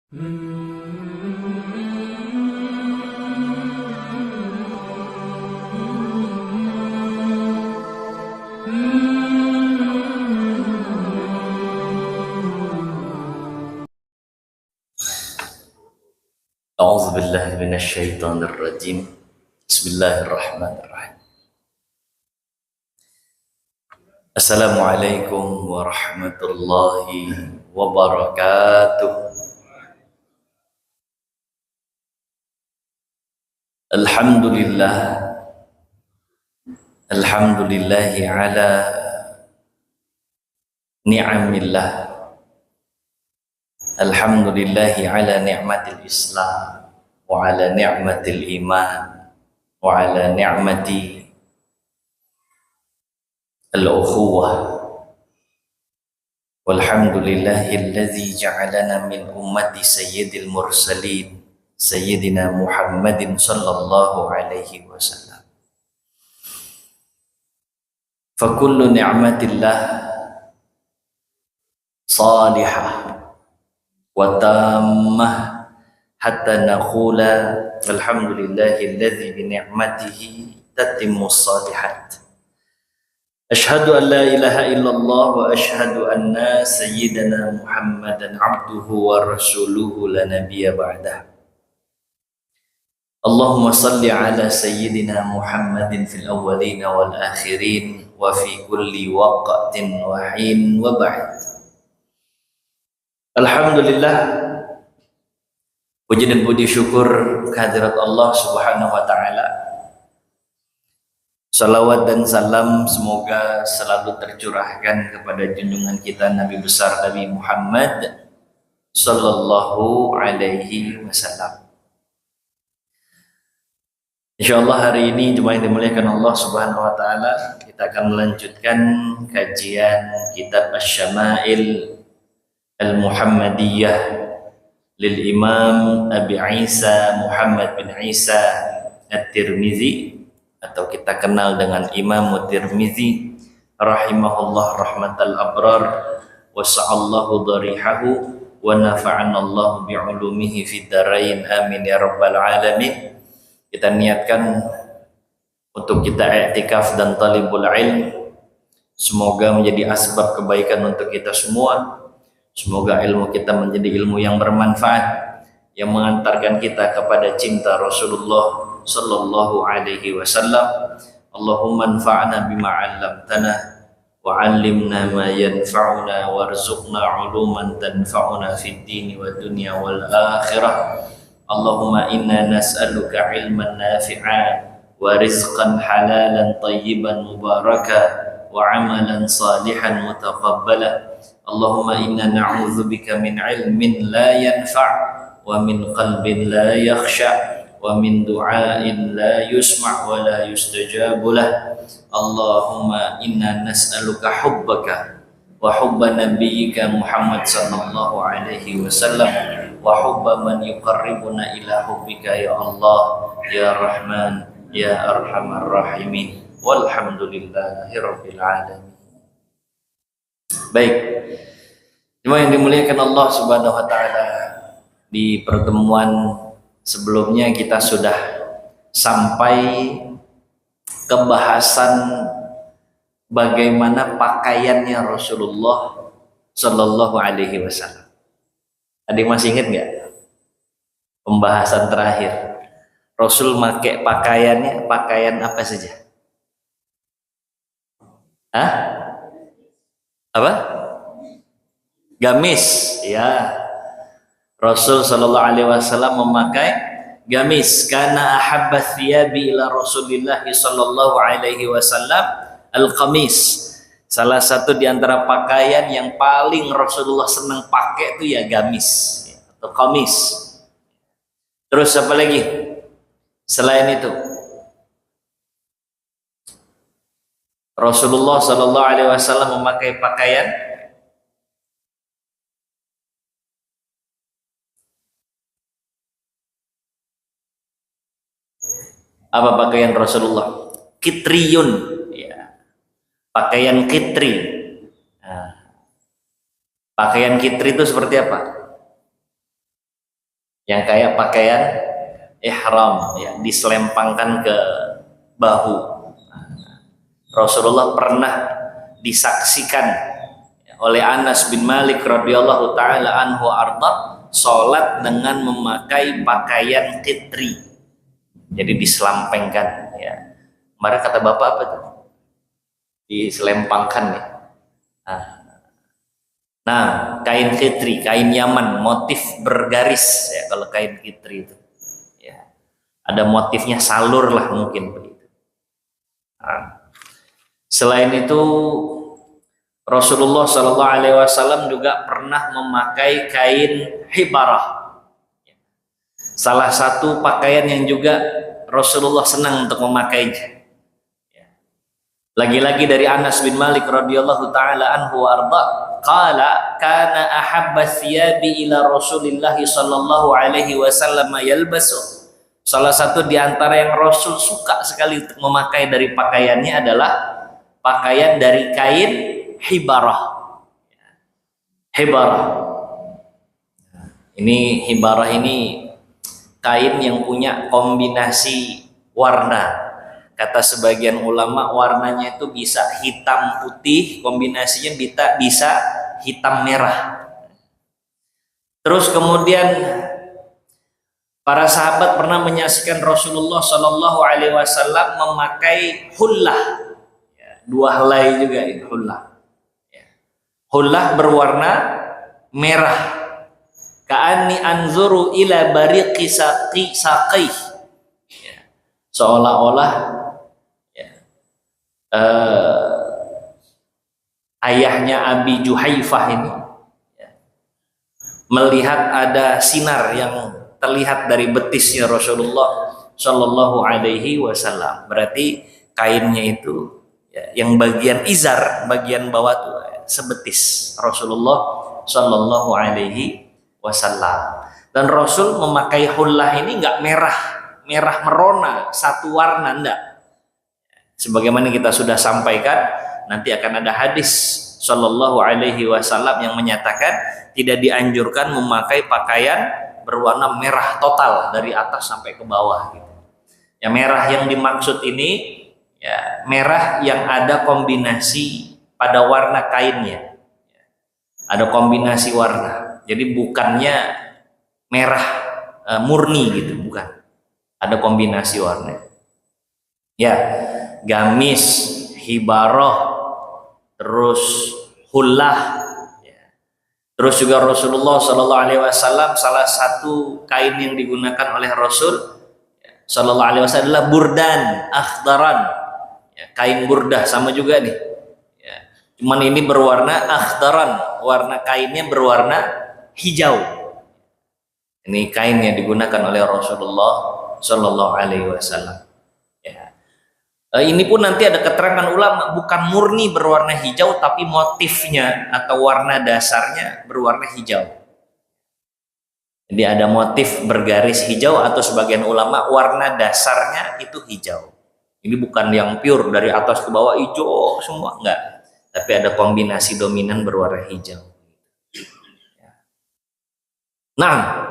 أعوذ بالله من الشيطان الرجيم. بسم الله الرحمن الرحيم. Assalamualaikum warahmatullahi wabarakatuh. Alhamdulillah, alhamdulillahi ala ni'amillah. Alhamdulillahi ala ni'matil Islam wa ala ni'matil iman wa ala ni'mati al-ukhuwah. Walhamdulillahilladzi ja'alana min ummati sayyidil mursalin sayyidina Muhammadin sallallahu alaihi wasallam. Fa kullu ni'matillah salihah wa tammah hatta naqula alhamdulillahilladzi bi ni'matihi tatimmus salihat. Ashhadu an la ilaha illallah wa ashhadu anna sayyidana Muhammadan abduhu wa rasuluhu la nabiyya ba'dah. Allahumma salli ala sayyidina Muhammadin fil awwalin wal akhirin wa fi kulli waqtin wa hin wa ba'd. Alhamdulillah, puji dan puji syukur kehadirat Allah Subhanahu wa taala. Salawat dan salam semoga selalu tercurahkan kepada junjungan kita Nabi besar Nabi Muhammad sallallahu alaihi wasallam. Insyaallah hari ini jemaah yang dimuliakan Allah Subhanahu wa taala, kita akan melanjutkan kajian kitab Asy-Syama'il Al-Muhammadiyah lil Imam Abi Isa Muhammad bin Isa At-Tirmizi, atau kita kenal dengan Imam Tirmizi rahimahullah rahmatal abrar wa sa'allahu dharihahu wa nafa'ana Allah bi'ulumihi fid darain amin ya rabbal alamin. Kita niatkan untuk kita i'tikaf dan talibul ilm, semoga menjadi asbab kebaikan untuk kita semua. Semoga ilmu kita menjadi ilmu yang bermanfaat, yang mengantarkan kita kepada cinta Rasulullah sallallahu alaihi wasallam. Allahumma anfa'na bima 'allamtana wa 'allimna ma yanfa'una warzuqna 'uluman tanfa'una fid dini wad dunya wal akhirah. Allahumma inna nas'aluka 'ilman nafi'a wa rizqan halalan tayyiban mubaraka wa 'amalan salihan mutaqabbala. Allahumma inna na'udzubika min 'ilmin la yanfa' wa min qalbin la yakhsha' wa min du'ain la yusma' wa la yustajabu lah. Allahumma inna nas'aluka hubbaka wa hubba nabiyyika Muhammad sallallahu alaihi wasallam wa hubba man yuqarribuna ila hubbika ya Allah ya Rahman ya Arhamar Rahimin. Walhamdulillahi rabbil alamin. Baik, cuma yang dimuliakan Allah Subhanahu wa taala, di pertemuan sebelumnya kita sudah sampai ke bahasan bagaimana pakaiannya Rasulullah Sallallahu Alaihi Wasallam. Ada yang masih ingat nggak pembahasan terakhir? Rasul pakai pakaiannya, pakaian apa saja? Hah? Apa? Gamis, ya. Rasul sallallahu alaihi wasallam memakai gamis. Kana ahabba thiyabi ila Rasulillah sallallahu alaihi wasallam al-qamis. Salah satu di antara pakaian yang paling Rasulullah senang pakai itu ya gamis atau qamis. Terus apa lagi? Selain itu, Rasulullah sallallahu alaihi wasallam memakai pakaian apa? Pakaian Rasulullah kitriyun, ya. Pakaian kitri. Nah, pakaian kitri itu seperti apa? yang kayak pakaian ihram ya, diselempangkan ke bahu. Rasulullah pernah disaksikan oleh Anas bin Malik radhiyallahu taala anhu arda salat dengan memakai pakaian qitri. Jadi diselampengkan ya. Kemarin kata Bapak apa tuh? Diselempangkan ya. Nah, kain qitri, kain Yaman, motif bergaris ya kalau kain qitri itu. Ya. Ada motifnya salur lah mungkin begitu. Nah, selain itu Rasulullah Shallallahu Alaihi Wasallam juga pernah memakai kain hibarah. Salah satu pakaian yang juga Rasulullah senang untuk memakainya. Lagi-lagi dari Anas bin Malik radhiyallahu taala anhu arda, qala kana ahabba thiyabi ila Rasulillah sallallahu alaihi wasallam yalbasu. Salah satu di antara yang Rasul suka sekali untuk memakai dari pakaiannya adalah pakaian dari kain hibarah. Hibarah. Ini hibarah ini kain yang punya kombinasi warna. Kata sebagian ulama warnanya itu bisa hitam putih, kombinasinya bisa hitam merah. Terus kemudian para sahabat pernah menyaksikan Rasulullah Shallallahu Alaihi Wasallam memakai hullah, dua helai juga itu hullah. Hullah berwarna merah. Ka'anni anzuru ila bariqi saqih. Seolah-olah ayahnya Abi Juhaifah ini melihat ada sinar yang terlihat dari betisnya Rasulullah Shallallahu Alaihi Wasallam. Berarti kainnya itu yang bagian izar, bagian bawah tuh sebetis Rasulullah Shallallahu Alaihi Wasallam. Dan Rasul memakai hullah ini nggak merah merona satu warna, enggak. Sebagaimana kita sudah sampaikan, nanti akan ada hadis Shallallahu Alaihi Wasallam yang menyatakan tidak dianjurkan memakai pakaian berwarna merah total dari atas sampai ke bawah. Gitu. Ya, merah yang dimaksud ini ya merah yang ada kombinasi pada warna kainnya, ada kombinasi warna. Jadi bukannya merah murni gitu, bukan. Ada kombinasi warna. Ya. Gamis, hibarah, terus hullah, terus juga Rasulullah Shallallahu Alaihi Wasallam salah satu kain yang digunakan oleh Rasul Shallallahu Alaihi Wasallam adalah burdan akhdaran, kain burdah sama juga nih, cuman ini berwarna akhdaran, warna kainnya berwarna hijau. Ini kain yang digunakan oleh Rasulullah Shallallahu Alaihi Wasallam. Ini pun nanti ada keterangan ulama bukan murni berwarna hijau tapi motifnya atau warna dasarnya berwarna hijau. Jadi ada motif bergaris hijau atau sebagian ulama warna dasarnya itu hijau. Ini bukan yang pure dari atas ke bawah hijau semua, enggak. Tapi ada kombinasi dominan berwarna hijau. Nah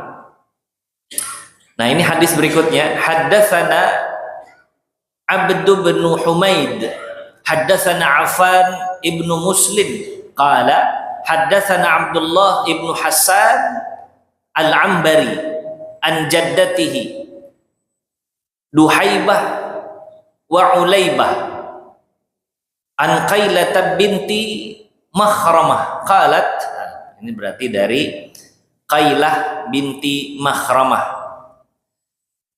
ini hadis berikutnya, haddatsana Abdu bin Humaid haddatsana Affan ibnu Muslim qala haddatsana Abdullah ibnu Hasan al-Ambari an jaddatihi Duhaibah wa Ulaibah an Qailah binti Makhramah qalat. Ini berarti dari Qailah binti Makhramah.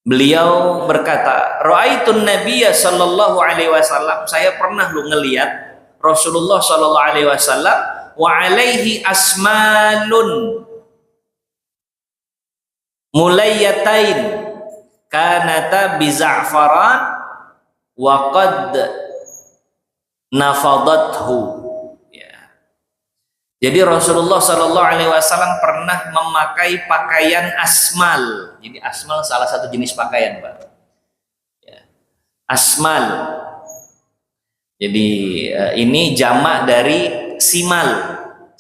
Beliau berkata, Ra'aitun Nabiyya sallallahu alaihi wasallam, saya pernah ngelihat Rasulullah sallallahu alaihi wasallam wa alaihi asmalun mulayyatain kanata biza'faran wa qad nafadathu. Jadi Rasulullah Shallallahu Alaihi Wasallam pernah memakai pakaian asmal. Jadi asmal salah satu jenis pakaian, Pak. Asmal. Jadi ini jamak dari simal.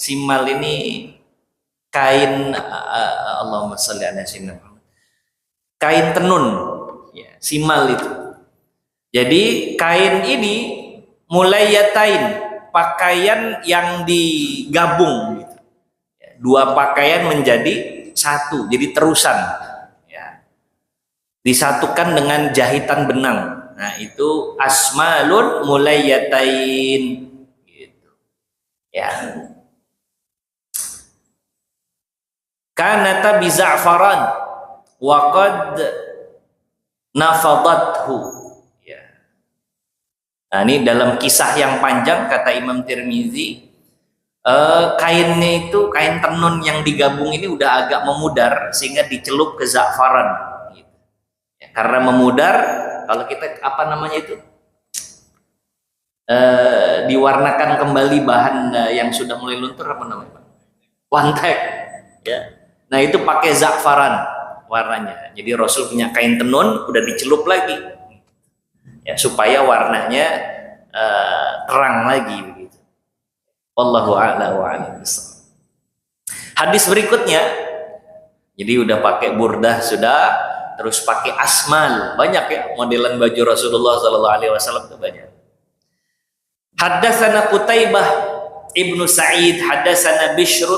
Simal ini kain Allahumma sholli ala sayyidina Muhammad. Kain tenun, ya, simal itu. Jadi kain ini mulayatain, pakaian yang digabung gitu. Dua pakaian menjadi satu, jadi terusan, ya. Disatukan dengan jahitan benang. Nah, itu asmalun mulayatain gitu. Ya. Kanata bi za'faran wa qad nafadathu. Nah, ini dalam kisah yang panjang kata Imam Tirmizi, kainnya itu kain tenun yang digabung ini udah agak memudar sehingga dicelup ke za'faran gitu. Ya, karena memudar, kalau kita apa namanya itu, diwarnakan kembali bahan yang sudah mulai luntur, apa namanya Pak? Wantek ya. Nah, itu pakai za'faran warnanya. Jadi Rasul punya kain tenun udah dicelup lagi ya, supaya warnanya terang lagi begitu. Wallahu a'la wa a'lam bishawab. Hadis berikutnya, jadi udah pakai burdah sudah, terus pakai asmal, banyak ya modelan baju Rasulullah sallallahu alaihi wasallam itu banyak. Haddatsana Qutaibah Ibnu Sa'id, haddatsana Bishr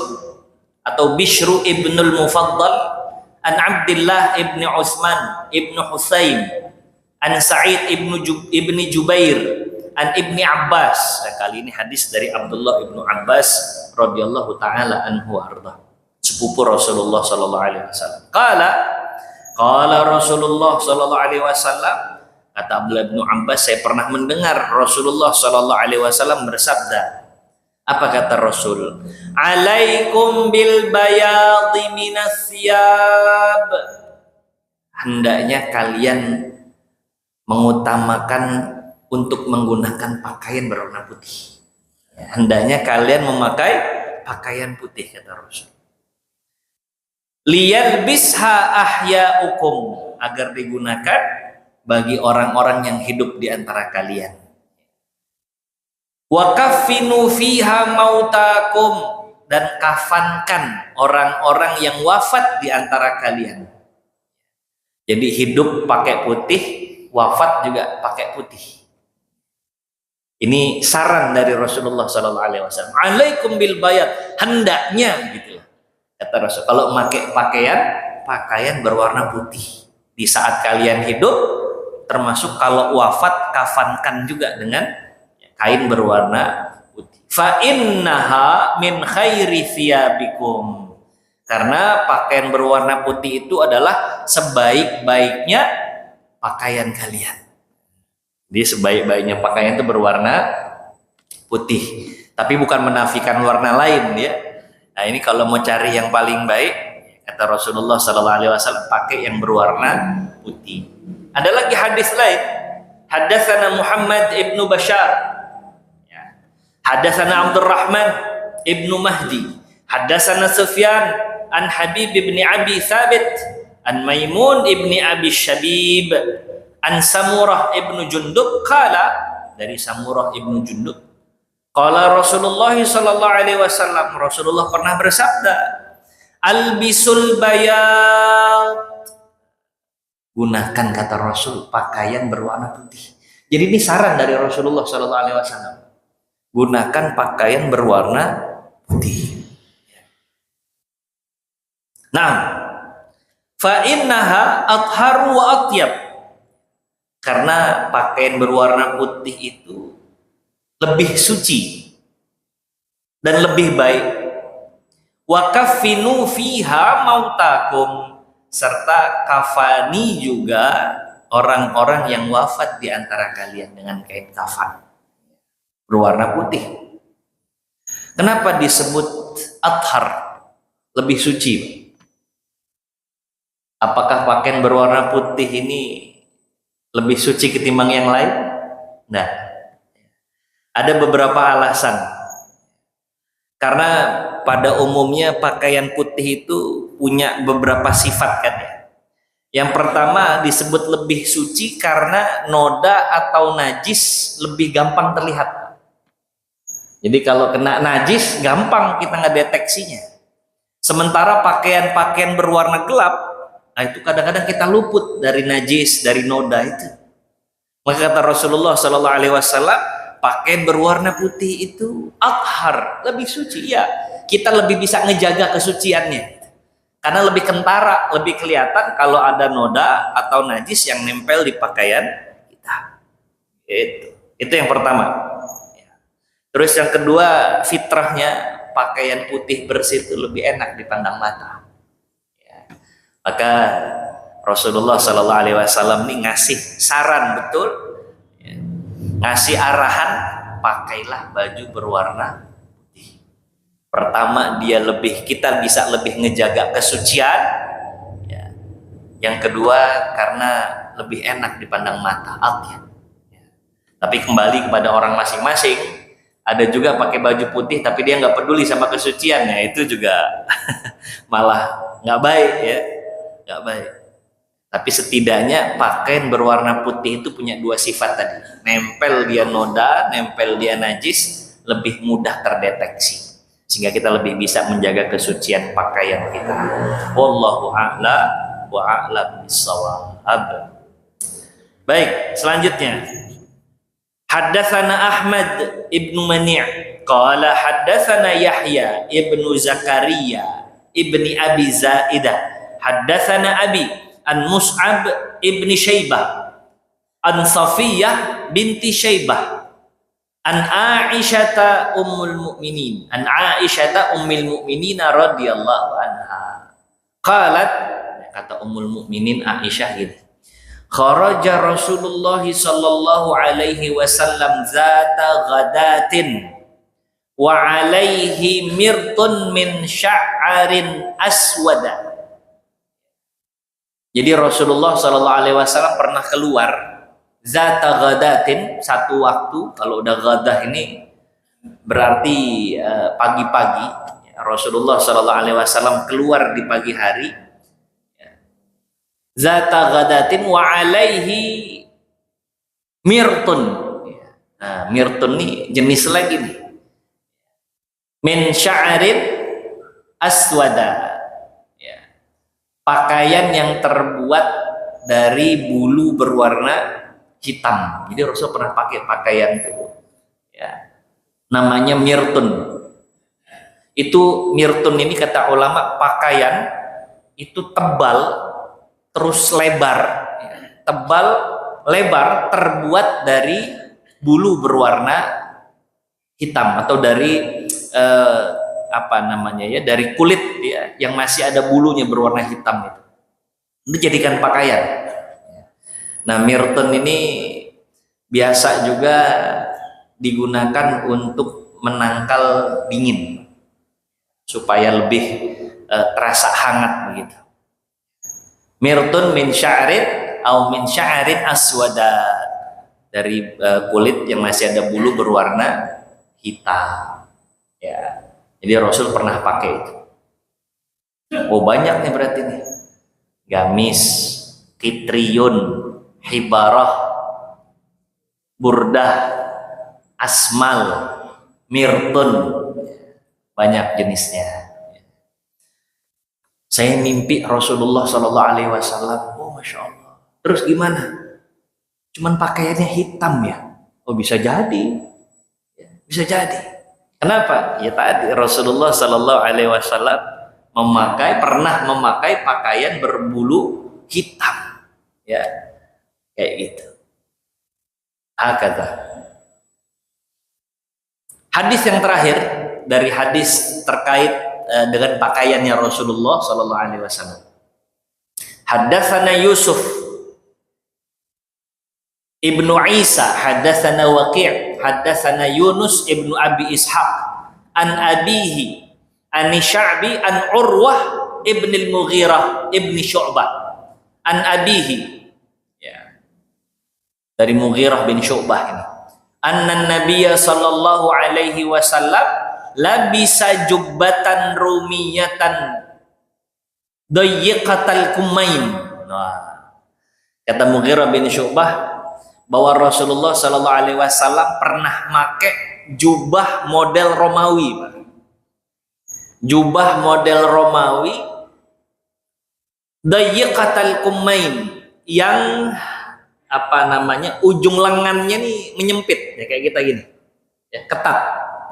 atau Bishru Ibnul Mufaddal an Abdullah Ibni Utsman Ibnu Husain an Sa'id ibni Jubair an Ibni Abbas. Nah, kali ini hadis dari Abdullah ibnu Abbas radhiyallahu taala anhu arda, sepupu Rasulullah sallallahu alaihi wasallam. Qala Rasulullah sallallahu alaihi wasallam, kata Abdullah ibnu Abbas, saya pernah mendengar Rasulullah sallallahu alaihi wasallam bersabda. Apa kata Rasul? Alaikum bil bayadi minas siyab. Hendaknya kalian mengutamakan untuk menggunakan pakaian berwarna putih. Ya, hendaknya kalian memakai pakaian putih, kata Rasul. Liyalbisha ahya'ukum, agar digunakan bagi orang-orang yang hidup di antara kalian. Wa kaffinu fiha mautakum, dan kafankan orang-orang yang wafat di antara kalian. Jadi hidup pakai putih, wafat juga pakai putih. Ini saran dari Rasulullah sallallahu alaihi wasallam. Alaikum bil bayad, hendaknya gitu. Kata Rasul, kalau pakai pakaian berwarna putih di saat kalian hidup, termasuk kalau wafat kafankan juga dengan kain berwarna putih. Fa innaha min khairi thiyabikum, karena pakaian berwarna putih itu adalah sebaik-baiknya pakaian kalian. Jadi sebaik-baiknya pakaian itu berwarna putih, tapi bukan menafikan warna lain ya. Nah, ini kalau mau cari yang paling baik, kata Rasulullah sallallahu alaihi wasallam, pakai yang berwarna putih. Ada lagi hadis lain, haddatsana Muhammad ibnu Bashar, haddatsana Abdurrahman ibnu Mahdi, haddatsana Sufyan an Habib ibni Abi Thabit an Maimun ibni Abi Shabib an Samurah ibnu Jundub qala, dari Samurah ibnu Jundub, qala Rasulullah sallallahu alaihi wasallam, Rasulullah pernah bersabda, albisul bayat, gunakan, kata Rasul, pakaian berwarna putih. Jadi ini saran dari Rasulullah sallallahu alaihi wasallam, gunakan pakaian berwarna putih. Nah, fa innaha atharu wa atyab, karena pakaian berwarna putih itu lebih suci dan lebih baik. Wa kaffinu fiha mautakum, serta kafani juga orang-orang yang wafat di antara kalian dengan kain kafan berwarna putih. Kenapa disebut athar, lebih suci? Apakah pakaian berwarna putih ini lebih suci ketimbang yang lain? Nah, ada beberapa alasan. Karena pada umumnya pakaian putih itu punya beberapa sifat kan ya. Yang pertama disebut lebih suci karena noda atau najis lebih gampang terlihat. Jadi kalau kena najis gampang kita ngedeteksinya. Sementara pakaian-pakaian berwarna gelap, nah itu kadang-kadang kita luput dari najis, dari noda itu. Maka kata Rasulullah Sallallahu Alaihi Wasallam, pakaian berwarna putih itu athhar, lebih suci. Ya, kita lebih bisa ngejaga kesuciannya. Karena lebih kentara, lebih kelihatan kalau ada noda atau najis yang nempel di pakaian kita. Itu yang pertama. Terus yang kedua, fitrahnya pakaian putih bersih itu lebih enak dipandang mata. Maka Rasulullah Sallallahu Alaihi Wasallam ini ngasih saran betul, ngasih arahan, pakailah baju berwarna putih. Pertama, kita bisa lebih ngejaga kesucian. Yang kedua, karena lebih enak dipandang mata. Tapi kembali kepada orang masing-masing. Ada juga pakai baju putih tapi dia nggak peduli sama kesuciannya, itu juga malah nggak baik ya, nggak baik. Tapi setidaknya pakaian berwarna putih itu punya dua sifat tadi, nempel dia noda, nempel dia najis, lebih mudah terdeteksi, sehingga kita lebih bisa menjaga kesucian pakaian kita. Wallahu a'la wa a'lam bissawab. Baik, selanjutnya Haddatsana Ahmad ibnu Mani' qala haddatsana Yahya ibnu Zakaria ibni Abi Zaidah haddatsana Abi an Mus'ab ibni Syaibah an Safiyah binti Syaibah an Aisyata ummul mu'minin radhiyallahu anha qalat, kata ummul mu'minin Aisyah gitu, kharaja Rasulullah sallallahu alaihi wasallam zata ghadatin wa alaihi mirtun min sya'arin aswada. Jadi Rasulullah sallallahu alaihi wasallam pernah keluar zata ghadatin, satu waktu. Kalau udah ghadah ini berarti pagi-pagi. Rasulullah sallallahu alaihi wasallam keluar di pagi hari. Zata ghadatin wa alaihi mirtun. Nah, mirtun nih jenis lagi nih. Min sya'arin aswada. Ya. Pakaian yang terbuat dari bulu berwarna hitam. Jadi Rasul pernah pakai pakaian itu. Ya. Namanya mirtun. Itu mirtun ini kata ulama, pakaian itu tebal terus lebar, tebal lebar, terbuat dari bulu berwarna hitam atau dari dari kulit ya, yang masih ada bulunya berwarna hitam itu dijadikan pakaian. Nah, mirtun ini biasa juga digunakan untuk menangkal dingin supaya lebih terasa hangat begitu. Mirtun min sya'rin atau min sya'rin aswada, dari kulit yang masih ada bulu berwarna hitam. Ya, jadi Rasul pernah pakai itu. Oh, banyak nih berarti nih. Gamis, kitriyun, hibarah, burdah, asmal, mirtun, banyak jenisnya. Saya mimpi Rasulullah Sallallahu Alaihi Wasallam. Oh, masya Allah. Terus gimana? Cuman pakaiannya hitam ya? Oh, bisa jadi, bisa jadi. Kenapa? Ya tadi Rasulullah Sallallahu Alaihi Wasallam pernah memakai pakaian berbulu hitam, ya, kayak gitu. Hakata. Hadis yang terakhir dari hadis terkait dengan pakaiannya Rasulullah Sallallahu Alaihi Wasallam. Haddatsana Yusuf ibnu Isa, haddatsana Waqi', haddatsana Yunus ibnu Abi Ishaq, an abihi, an Sya'bi, an Urwah ibn al-Mughirah ibn Syu'bah, an abihi, ya, dari Mughirah bin Syu'bah ini. Anna Nabiyya sallallahu alaihi wasallam labisa jubbatan rumiyatan dayyiqatal kumain. Nah, kata Mughirah bin Syu'bah bahwa Rasulullah Sallallahu Alaihi Wasallam pernah pakai jubah model Romawi, Jubah model Romawi, dayiqatal kummain, yang ujung lengannya nih menyempit ya, kayak kita gini ya, ketat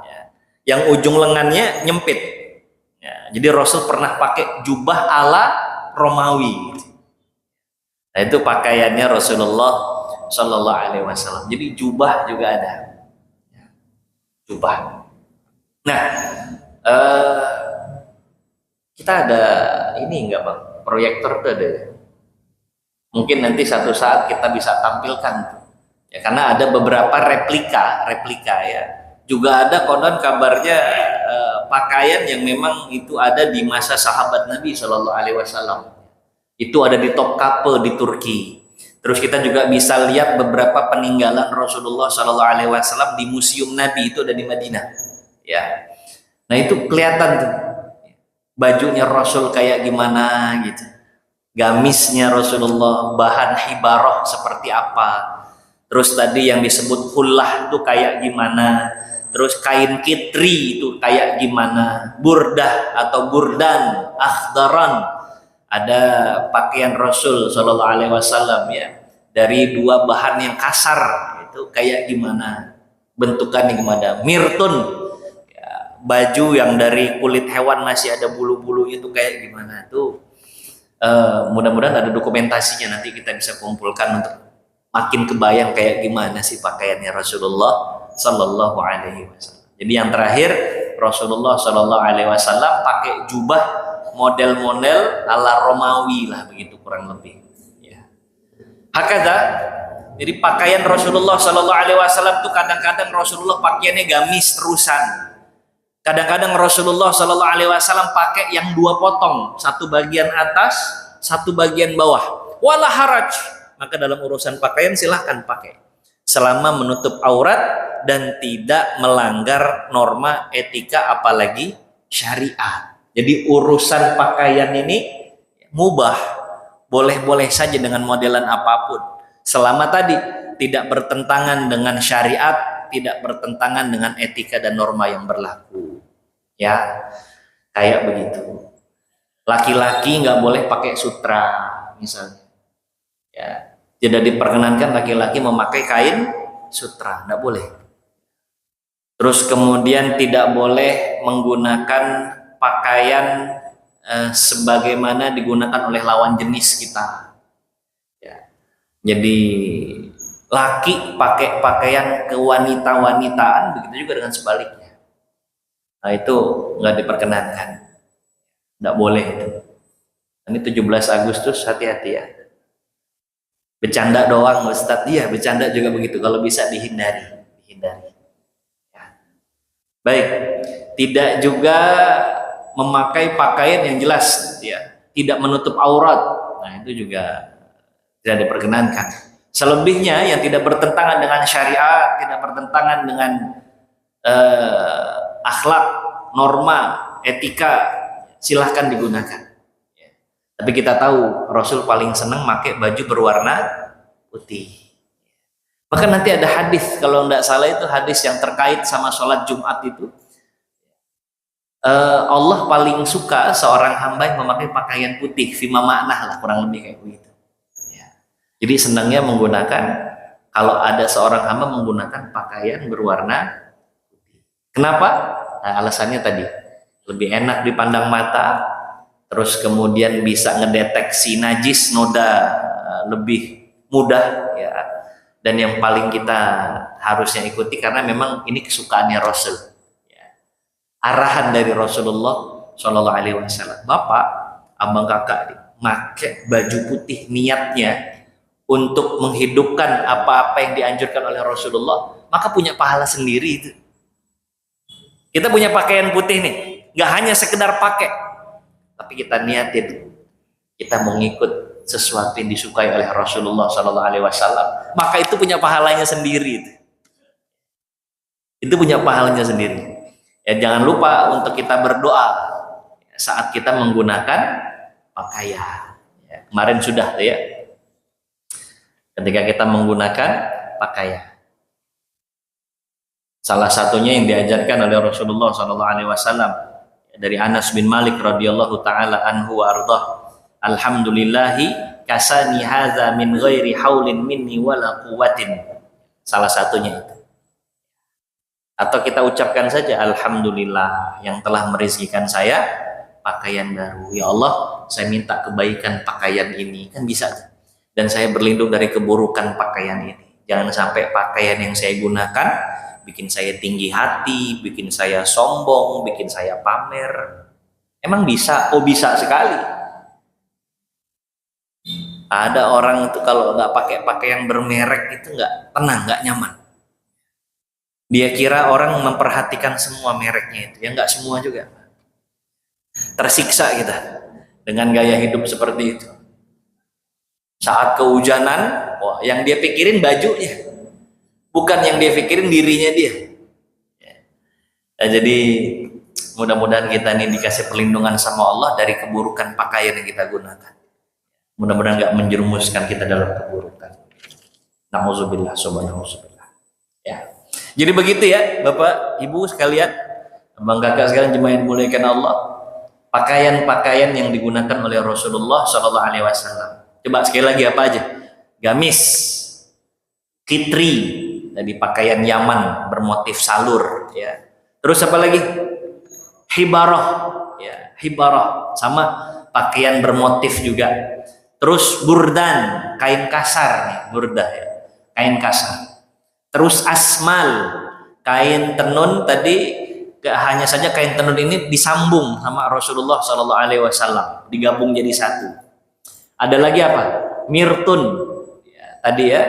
ya. Yang ujung lengannya nyempit ya. Jadi Rasul pernah pakai jubah ala Romawi. Nah, itu pakaiannya Rasulullah Shallallahu Alaihi Wasallam. Jadi jubah juga ada jubah. Nah, kita ada ini enggak Bang, proyektor tuh ada. Mungkin nanti satu saat kita bisa tampilkan ya, karena ada beberapa replika ya. Juga ada konon kabarnya pakaian yang memang itu ada di masa sahabat Nabi Shallallahu Alaihi Wasallam. Itu ada di Topkapi di Turki. Terus kita juga bisa lihat beberapa peninggalan Rasulullah Shallallahu Alaihi Wasallam di Museum Nabi, itu ada di Madinah ya. Nah itu kelihatan tuh bajunya Rasul kayak gimana gitu, gamisnya Rasulullah, bahan hibaroh seperti apa, terus tadi yang disebut hullah tuh kayak gimana, terus kain kitri itu kayak gimana, burdah atau burdan, akhdaran, ada pakaian Rasul Shallallahu Alaihi Wasallam ya, dari dua bahan yang kasar itu kayak gimana, bentukannya gimana, mirtun ya, baju yang dari kulit hewan masih ada bulu-bulu itu kayak gimana tuh. Mudah-mudahan ada dokumentasinya, nanti kita bisa kumpulkan untuk makin kebayang kayak gimana sih pakaiannya Rasulullah Sallallahu Alaihi Wasallam. Jadi yang terakhir Rasulullah Sallallahu Alaihi Wasallam pakai jubah model-model ala Romawi lah, begitu kurang lebih. Ya. Hakada, jadi pakaian Rasulullah Sallallahu Alaihi Wasallam tuh kadang-kadang Rasulullah pakaiannya gamis terusan. Kadang-kadang Rasulullah Shallallahu Alaihi Wasallam pakai yang dua potong, satu bagian atas, satu bagian bawah. Wala haraj, maka dalam urusan pakaian silahkan pakai, selama menutup aurat dan tidak melanggar norma etika apalagi syariat. Jadi urusan pakaian ini mubah, boleh-boleh saja dengan modelan apapun, selama tadi tidak bertentangan dengan syariat, tidak bertentangan dengan etika dan norma yang berlaku ya, kayak begitu. Laki-laki nggak boleh pakai sutra misalnya ya, tidak diperkenankan laki-laki memakai kain sutra, nggak boleh. Terus kemudian tidak boleh menggunakan pakaian sebagaimana digunakan oleh lawan jenis kita ya. Jadi laki pakai pakaian kewanita-wanitaan, begitu juga dengan sebaliknya. Nah itu nggak diperkenankan, nggak boleh itu. Ini 17 Agustus, hati-hati ya. Bercanda doang Ustadz, iya bercanda juga begitu, kalau bisa dihindari. Ya. Baik, tidak juga memakai pakaian yang jelas ya, tidak menutup aurat. Nah itu juga tidak diperkenankan. Selebihnya yang tidak bertentangan dengan syariat, tidak bertentangan dengan akhlak, norma, etika, silahkan digunakan. Ya. Tapi kita tahu Rasul paling senang pakai baju berwarna putih. Maka nanti ada hadis, kalau tidak salah itu hadis yang terkait sama sholat Jumat itu. Allah paling suka seorang hamba yang memakai pakaian putih, fima makna lah, kurang lebih kayak begitu. Jadi senangnya menggunakan, kalau ada seorang hamba menggunakan pakaian berwarna putih. Kenapa? Nah, alasannya tadi, lebih enak dipandang mata, terus kemudian bisa ngedeteksi najis, noda lebih mudah ya. Dan yang paling kita harusnya ikuti karena memang ini kesukaannya Rasul ya. Arahan dari Rasulullah Shallallahu Alaihi Wasallam. Bapak, abang, kakak pakai baju putih, niatnya untuk menghidupkan apa-apa yang dianjurkan oleh Rasulullah, maka punya pahala sendiri itu. Kita punya pakaian putih nih, nggak hanya sekedar pakai, tapi kita niatin, kita mau ngikut sesuatu yang disukai oleh Rasulullah Shallallahu Alaihi Wasallam, maka itu punya pahalanya sendiri. Itu punya pahalanya sendiri. Ya jangan lupa untuk kita berdoa saat kita menggunakan pakaian. Ya, kemarin sudah tuh ya. Ketika kita menggunakan pakaian, salah satunya yang diajarkan oleh Rasulullah SAW, dari Anas bin Malik radhiyallahu taala anhu wa ardhah. Alhamdulillahi kasani hadza min ghairi haulin minni wala quwwatin. Salah satunya itu. Atau kita ucapkan saja alhamdulillah yang telah merizkikan saya pakaian baru. Ya Allah, saya minta kebaikan pakaian ini. Kan bisa. Dan saya berlindung dari keburukan pakaian ini. Jangan sampai pakaian yang saya gunakan bikin saya tinggi hati, bikin saya sombong, bikin saya pamer. Emang bisa? Oh, bisa sekali. Ada orang itu kalau nggak pakai pakaian bermerek itu nggak tenang, nggak nyaman. Dia kira orang memperhatikan semua mereknya itu, ya nggak semua juga. Tersiksa kita dengan gaya hidup seperti itu. Saat kehujanan, wah, yang dia pikirin bajunya, bukan yang dia pikirin dirinya dia. Nah, jadi mudah-mudahan kita ini dikasih perlindungan sama Allah dari keburukan pakaian yang kita gunakan. Mudah-mudahan nggak menjerumuskan kita dalam keburukan. Nauzubillah, subhanallah. Ya. Jadi begitu ya, Bapak, Ibu sekalian, Abang Kakak sekalian jemaah yang dimuliakan Allah. Pakaian-pakaian yang digunakan oleh Rasulullah Shallallahu Alaihi Wasallam. Coba sekali lagi apa aja? Gamis, kitri, dari pakaian Yaman bermotif salur, ya. Terus apa lagi? Hibarah, ya, hibarah, sama pakaian bermotif juga. Terus burdan, kain kasar nih, burdah ya, kain kasar. Terus asmal, kain tenun tadi, gak hanya saja kain tenun ini disambung sama Rasulullah Shallallahu Alaihi Wasallam, digabung jadi satu. Ada lagi apa? Mirtun, ya, tadi ya,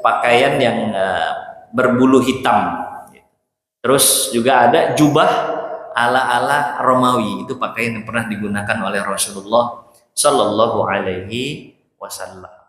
pakaian yang berbulu hitam. Terus juga ada jubah ala-ala Romawi, itu pakaian yang pernah digunakan oleh Rasulullah Shallallahu Alaihi Wasallam.